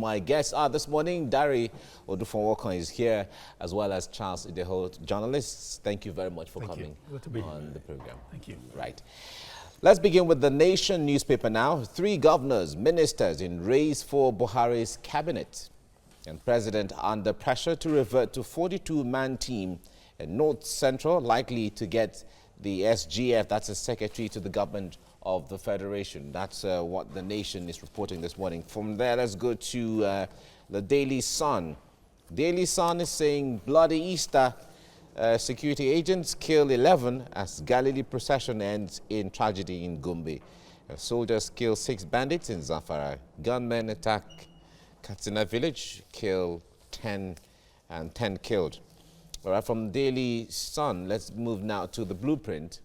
my guests are this morning. Dari Odufon-Walker is here, as well as Charles Ideho, journalists. Thank you very much for coming on the program. Thank you. Right. Let's begin with The Nation newspaper now. 3 governors, ministers in race for Buhari's cabinet. And President under pressure to revert to 42-man team in North Central, likely to get the SGF, that's a secretary to the government of the Federation. That's what The Nation is reporting this morning. From there, let's go to the Daily Sun. Daily Sun is saying bloody Easter. Security agents kill 11 as Galilee procession ends in tragedy in Gombe. Soldiers kill 6 bandits in Zamfara. Gunmen attack Katsina village, kill 10 and 10 killed. All right, from Daily Sun, let's move now to the Blueprint.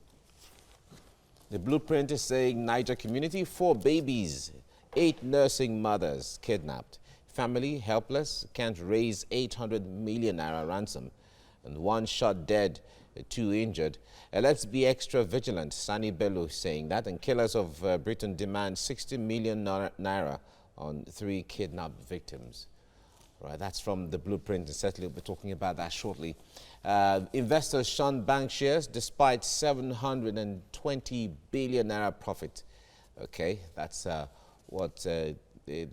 The Blueprint is saying Niger community, 4 babies, 8 nursing mothers kidnapped. Family helpless, can't raise 800 million naira ransom. And 1 shot dead, 2 injured. Let's be extra vigilant, Sani Bello saying that. And killers of Britain demand 60 million naira on 3 kidnapped victims. Right, that's from the Blueprint, and certainly we'll be talking about that shortly. Investors shun bank shares despite 720 billion naira profit. Okay, that's what the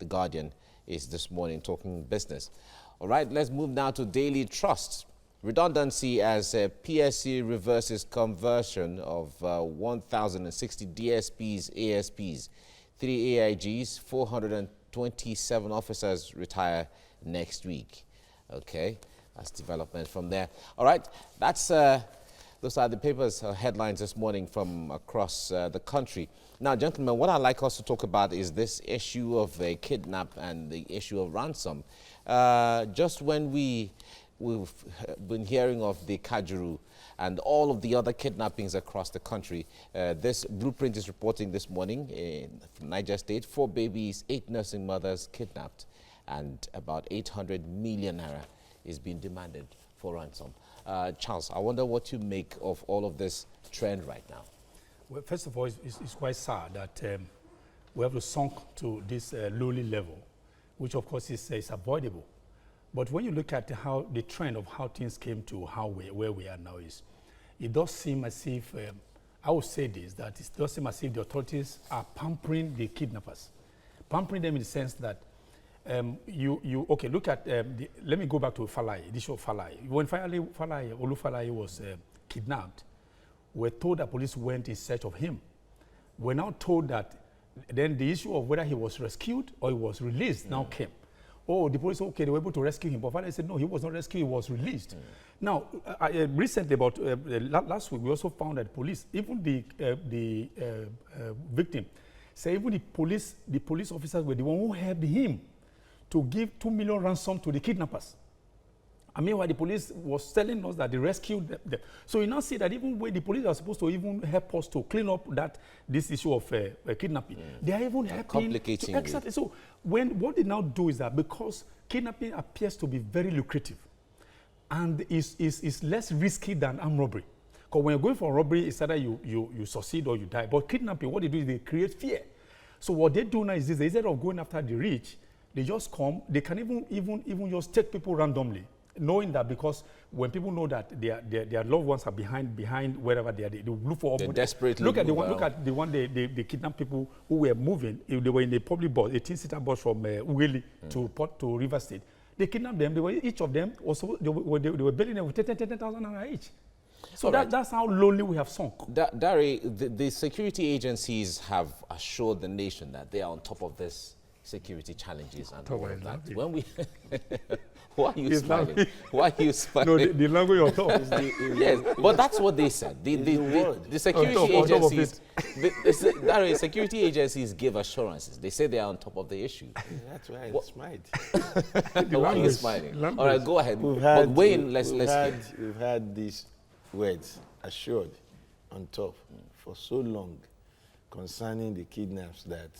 Guardian is this morning, talking business. All right, let's move now to Daily Trust. Redundancy as PSC reverses conversion of 1,060 DSPs, ASPs, 3 AIGs, 427 officers retire next week. Okay, that's development from there. All right, that's those are the papers headlines this morning from across the country. Now, gentlemen, what I'd like us to talk about is this issue of kidnap and the issue of ransom. Just when we've been hearing of the Kajuru and all of the other kidnappings across the country, this Blueprint is reporting this morning in Niger State, 4 babies, 8 nursing mothers kidnapped, and about 800 million naira is being demanded for ransom. Charles, I wonder what you make of all of this trend right now. Well, first of all, it's quite sad that we have to sunk to this lowly level, which of course is avoidable. But when you look at how the trend of how things came to where we are now is, it does seem as if, I would say this, that it does seem as if the authorities are pampering the kidnappers. Pampering them in the sense that okay, look at, let me go back to Falai, the issue of Falai. When Olu Falai was kidnapped, we're told that police went in search of him. We're now told that then the issue of whether he was rescued or he was released now came. Oh, the police, okay, they were able to rescue him. But Falai said, no, he was not rescued, he was released. Now, recently, about last week, we also found that police, even the victim, say even the police officers were the one who helped him to give 2 million ransom to the kidnappers. I mean, while the police was telling us that they rescued them. So you now see that even when the police are supposed to even help us to clean up this issue of kidnapping, they are even helping. Complicating to, exactly. So what they now do is that because kidnapping appears to be very lucrative and is less risky than armed robbery. Because when you're going for robbery, it's either you succeed or you die. But kidnapping, what they do is they create fear. So what they do now is this: instead of going after the rich, they just come. They can even just take people randomly, knowing that because when people know that their loved ones are behind wherever they are, they look for. They're desperately. Look at the one they kidnapped people who were moving. If they were in a public bus, a 10-seater bus from Ughelli to River State. They kidnapped them. Each of them also they were billing them with 10,000 naira each. So that's how lonely we have sunk. Dari, the security agencies have assured the nation that they are on top of this security challenges and all of that. When we, why are you smiling? Why are you smiling? No, the language of top. Yes, but that's what they said. The security agencies, the security agencies give assurances. They say they are on top of the issue. That's why I smiled. Why are you smiling? All right, go ahead. We've had these words assured on top for so long concerning the kidnaps that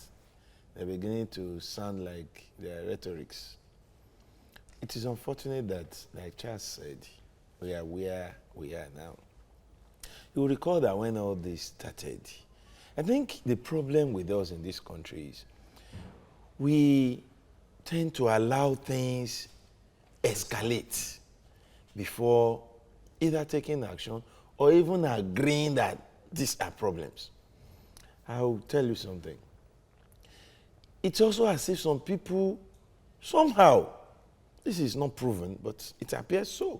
they're beginning to sound like their rhetorics. It is unfortunate that, like Charles said, we are where we are now. You will recall that when all this started, I think the problem with us in this country is we tend to allow things escalate before either taking action or even agreeing that these are problems. I'll tell you something. It's also as if some people somehow, this is not proven, but it appears so,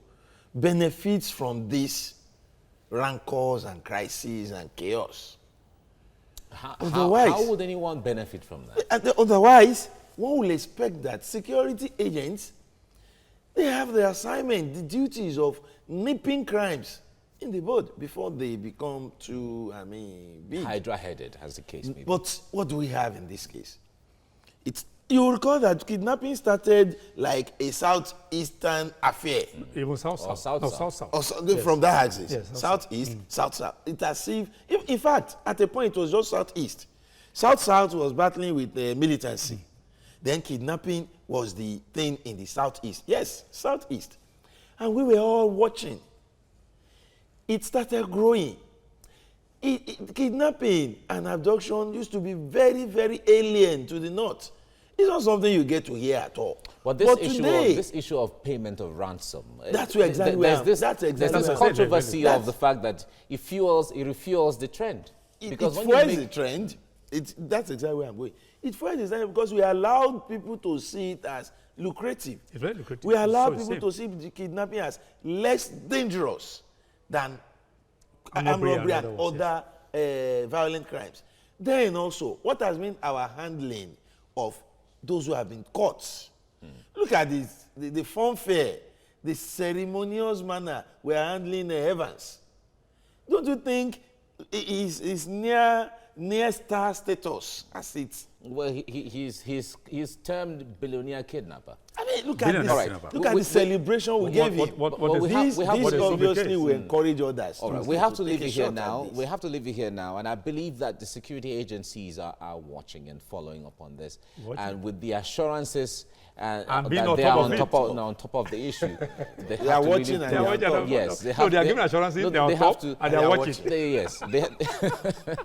benefits from these rancors and crises and chaos. How would anyone benefit from that? Otherwise, one will expect that security agents, they have the assignment, the duties of nipping crimes in the bud before they become too, big. Hydra-headed, as the case may be. But what do we have in this case? You recall that kidnapping started like a southeastern affair. Even south-south. South-south. Yes. From that axis. Yes, southeast, south-south. It's as if, in fact, at a point it was just southeast. South-south was battling with the militancy. Then kidnapping was the thing in the southeast. Yes, southeast. And we were all watching. It started growing. Kidnapping and abduction used to be very, very alien to the north. It's not something you get to hear at all. But this issue of payment of ransom. That's where exactly where there's this controversy of the fact that it refuels the trend. Because it fuels the trend. That's exactly where I'm going. It fuels the trend because we allowed people to see it as lucrative. It's very lucrative. We allow people to see the kidnapping as less dangerous than armed robbery and other violent crimes. Then also, what has been our handling of those who have been caught? Look at this, the fanfare, the ceremonious manner we are handling Evans. Don't you think is near star status as it's? Well, he's termed billionaire kidnapper. I mean, look at this. Right. Look at the celebration we gave him. This obviously will encourage others. All right, we have to leave it here now. We have to leave it here now, and I believe that the security agencies are watching and following up on this, and with the assurances that they are on top of the issue. They are watching and they are yes, they are giving assurances. They are on top and they are watching. Yes.